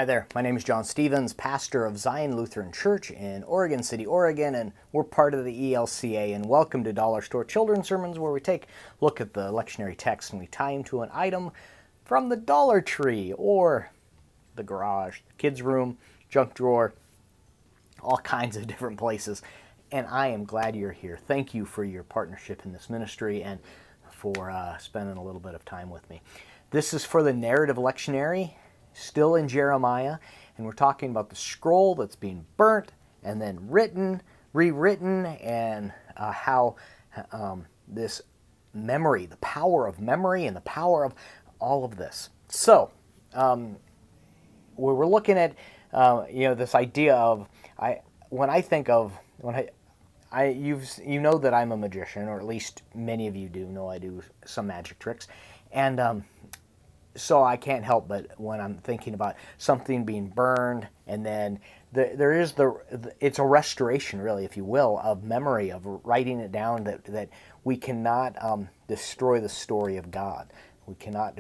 Hi there, my name is John Stevens, pastor of Zion Lutheran Church in Oregon City, Oregon, and we're part of the ELCA, and welcome to Dollar Store Children's Sermons, where we take a look at the lectionary text and we tie them to an item from the Dollar Tree, or the garage, the kids' room, junk drawer, all kinds of different places. And I am glad you're here. Thank you for your partnership in this ministry and for spending a little bit of time with me. This is for the narrative lectionary, still in Jeremiah, and we're talking about the scroll that's being burnt and then rewritten, and how this memory, the power of memory and the power of all of this. So, we're looking at this idea of you know that I'm a magician, or at least many of you do know I do some magic tricks, and so I can't help but when I'm thinking about something being burned, and then it's a restoration, really, if you will, of memory, of writing it down, that we cannot destroy the story of God. We cannot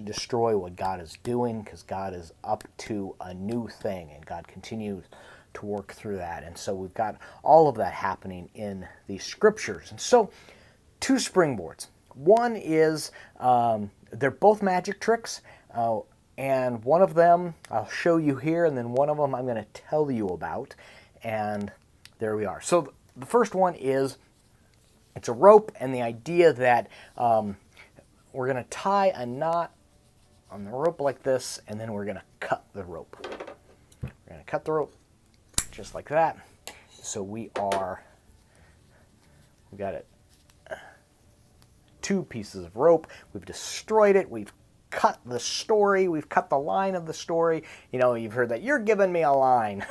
destroy what God is doing, because God is up to a new thing, and God continues to work through that. And so we've got all of that happening in these scriptures. And so, two springboards. One is, they're both magic tricks, and one of them I'll show you here, and then one of them I'm going to tell you about, and there we are. So the first one is, it's a rope, and the idea that we're going to tie a knot on the rope like this, and then we're going to cut the rope. We're going to cut the rope just like that. So we've got it. Two pieces of rope. We've destroyed it. We've cut the story. We've cut the line of the story. You know, you've heard that, you're giving me a line.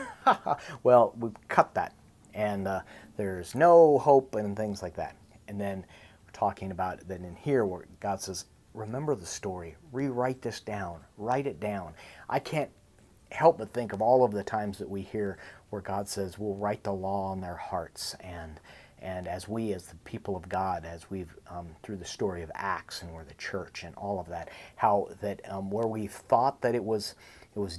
Well, we've cut that, and there's no hope and things like that. And then we're talking about that in here where God says, remember the story. Rewrite this down. Write it down. I can't help but think of all of the times that we hear where God says, we'll write the law on their hearts, and as we, as the people of God, as we've, through the story of Acts, and we're the church and all of that, how that where we thought that it was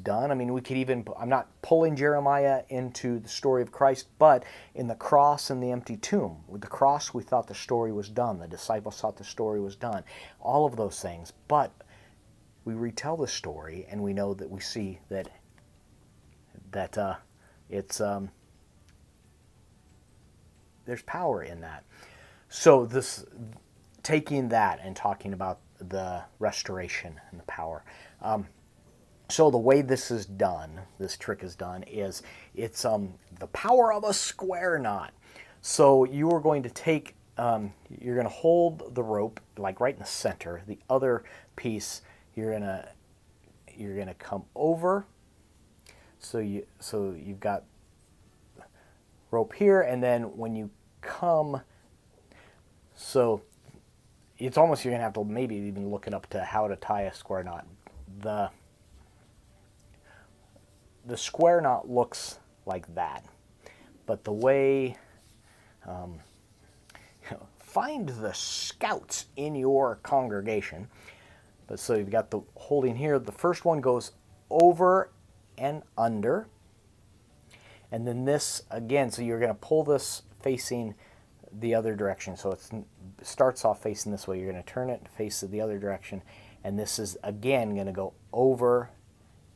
done. I mean, we could even, I'm not pulling Jeremiah into the story of Christ, but in the cross and the empty tomb. With the cross, we thought the story was done. The disciples thought the story was done. All of those things. But we retell the story, and we know that we see that it's there's power in that. So this, taking that and talking about the restoration and the power. So the way this is done, this trick is done, is it's the power of a square knot. So you are going to take, you're going to hold the rope like right in the center. The other piece, you're gonna come over. So you've got rope here, and then when you come, so it's almost, you're going to have to maybe even look it up to how to tie a square knot. The square knot looks like that, but the way, find the scouts in your congregation. But so you've got the holding here, the first one goes over and under. And then this, again, so you're going to pull this facing the other direction. So it starts off facing this way. You're going to turn it and face it the other direction. And this is, again, going to go over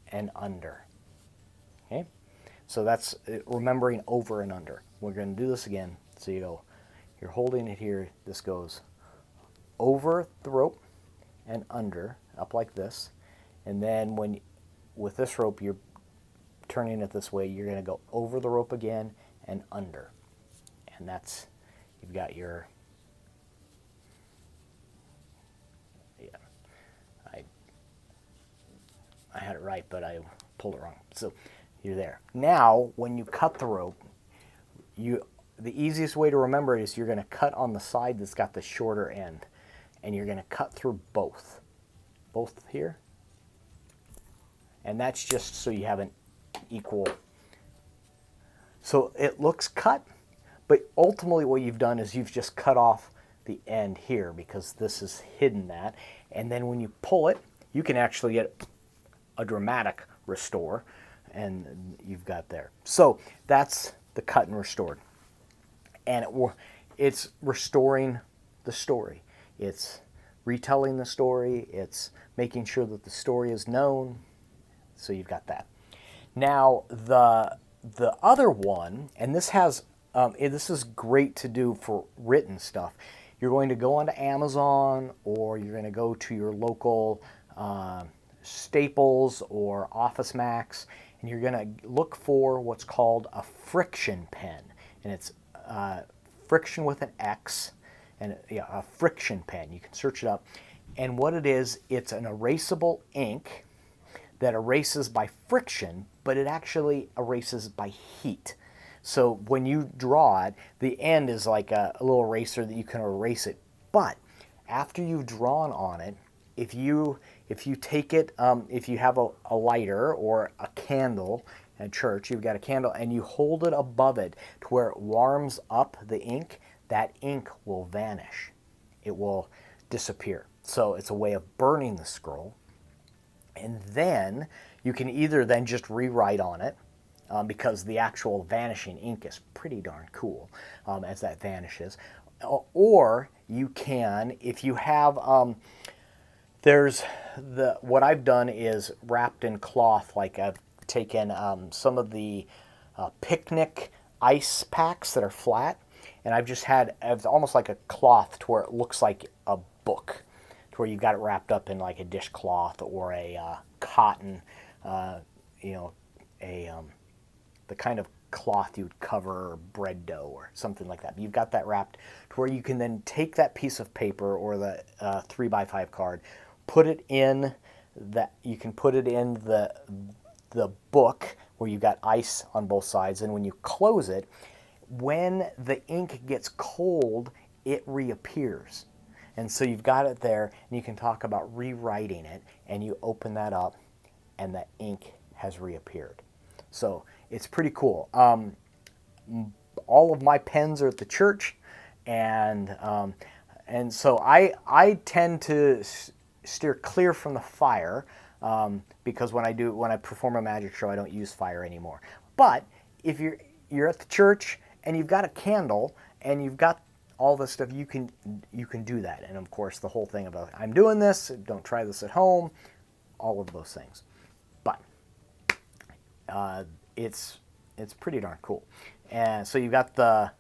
and under. Okay? So that's remembering over and under. We're going to do this again. So you're holding it here. This goes over the rope and under, up like this. And then with this rope, you're turning it this way, you're going to go over the rope again and under. And that's, you've got your, I had it right, but I pulled it wrong. So you're there. Now, when you cut the rope, the easiest way to remember it is you're going to cut on the side that's got the shorter end, and you're going to cut through both here. And that's just so you have an equal. So it looks cut, but ultimately what you've done is you've just cut off the end here, because this is hidden that. And then when you pull it, you can actually get a dramatic restore, and you've got there. So that's the cut and restored. And it's restoring the story. It's retelling the story. It's making sure that the story is known. So you've got that. Now the other one, and this has this is great to do for written stuff. You're going to go onto Amazon, or you're going to go to your local Staples or Office Max, and you're going to look for what's called a Frixion pen, and it's Frixion with an X, and yeah, a Frixion pen. You can search it up, and what it is, it's an erasable ink that erases by friction, but it actually erases by heat. So when you draw it, the end is like a little eraser that you can erase it. But after you've drawn on it, if you take it, if you have a lighter or a candle at church, you've got a candle, and you hold it above it to where it warms up the ink, that ink will vanish. It will disappear. So it's a way of burning the scroll. And then you can either then just rewrite on it, because the actual vanishing ink is pretty darn cool as that vanishes. Or you can, if you have, what I've done is wrapped in cloth, like I've taken some of the picnic ice packs that are flat, and it's almost like a cloth to where it looks like a book, to where you've got it wrapped up in like a dishcloth or a cotton, the kind of cloth you would cover bread dough or something like that. You've got that wrapped to where you can then take that piece of paper or the 3x5 card, put it in you can put it in the book where you've got ice on both sides, and when you close it, when the ink gets cold, it reappears. And so you've got it there, and you can talk about rewriting it, and you open that up, and the ink has reappeared. So it's pretty cool. All of my pens are at the church, and so I tend to steer clear from the fire, because when I perform a magic show, I don't use fire anymore. But if you're at the church and you've got a candle and you've got all this stuff, you can do that. And of course, the whole thing about I'm doing this, don't try this at home, all of those things. But it's pretty darn cool. And so you've got the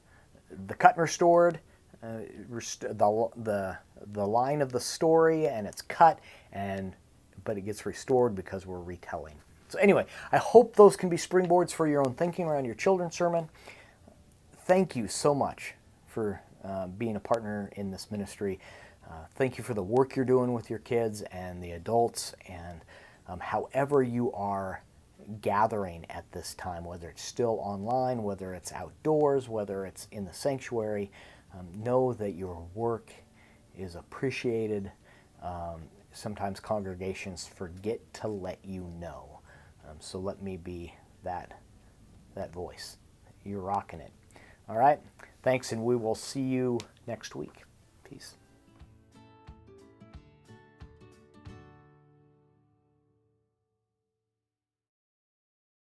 cut and restored, the line of the story, and it's cut, but it gets restored because we're retelling. So anyway, I hope those can be springboards for your own thinking around your children's sermon. Thank you so much for being a partner in this ministry. Thank you for the work you're doing with your kids and the adults, and however you are gathering at this time, whether it's still online, whether it's outdoors, whether it's in the sanctuary, know that your work is appreciated. Sometimes congregations forget to let you know. So let me be that voice. You're rocking it. All right. Thanks, and we will see you next week. Peace.